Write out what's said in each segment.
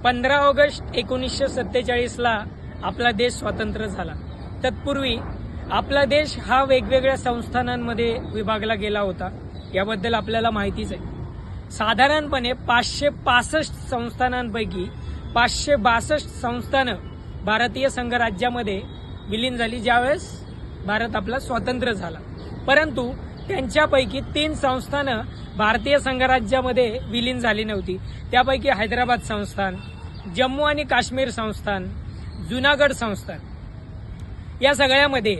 15 August 1947ला आपला देश स्वतंत्र झाला। तत्पूर्वी आपला देश हा वेगवेगळ्या संस्थानांमध्ये विभागला गेला होता, याबद्दल आपल्याला माहितीच आहे। साधारणपणे 565 संस्थानांपैकी 562 संस्थानं भारतीय संघराज्यामध्ये विलीन झाली ज्यावेळेस भारत आपला स्वतंत्र झाला। परंतु त्यांच्यापैकी 3 संस्थानं भारतीय संघराज्यामध्ये विलीन झाली नव्हती। त्यापैकी हैदराबाद संस्थान, जम्मू आणि काश्मीर संस्थान, जुनागड संस्थान। या सगळ्यामध्ये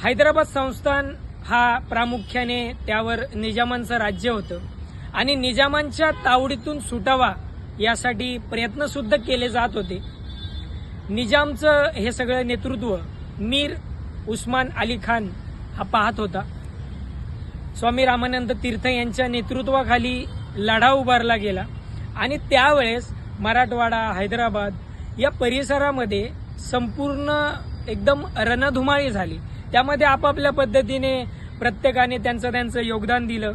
हैदराबाद संस्थान हा प्रामुख्याने त्यावर निजामांचं राज्य होतं आणि निजामांच्या तावडीतून सुटावा यासाठी प्रयत्न सुद्धा केले जात होते। निजामचं हे सगळं नेतृत्व मीर उस्मान अली खान हा पाहत होता। स्वामी रामानंद तीर्थ यांच्या नेतृत्वाखाली लढा उभारला गेला आणि त्यावेळेस मराठवाडा, हैदराबाद या परिसरामध्ये संपूर्ण एकदम रणधुमाळी झाली। त्यामध्ये आपापल्या पद्धतीने प्रत्येकाने त्यांचं योगदान दिलं।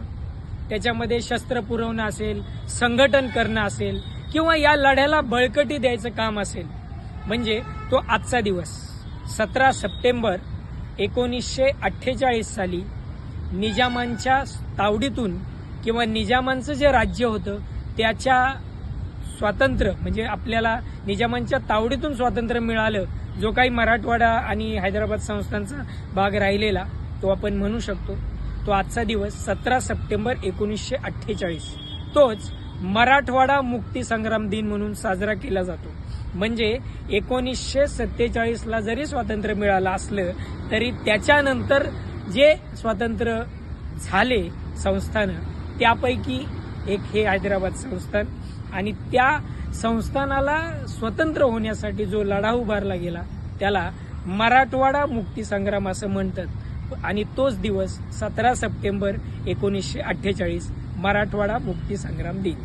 त्याच्यामध्ये शस्त्र पुरवणं असेल, संघटन करणं असेल किंवा या लढ्याला बळकटी द्यायचं काम असेल। म्हणजे तो आजचा दिवस 17 सप्टेंबर 1948 साली निजामांच्या तावडीतून किंवा निजामांचं जे राज्य होतं त्याच्या स्वातंत्र्य म्हणजे आपल्याला निजामांच्या तावडीतून स्वातंत्र्य मिळालं। जो काही मराठवाडा आणि हैदराबाद संस्थांचा भाग राहिलेला तो आपण म्हणू शकतो तो आजचा दिवस 17 सप्टेंबर 1948 तोच मराठवाडा मुक्ती संग्राम दिन म्हणून साजरा केला जातो। म्हणजे 1947ला जरी स्वातंत्र्य मिळालं असलं तरी त्याच्यानंतर जे स्वातंत्र्य झाले संस्थान त्यापैकी एक हे हैदराबाद संस्थान आणि त्या संस्थानाला स्वतंत्र होण्यासाठी जो लढा उभारला गेला त्याला मराठवाडा मुक्ती संग्राम असं म्हणतात आणि तोच दिवस 17 सप्टेंबर 1948 मराठवाडा मुक्ती संग्राम दिन।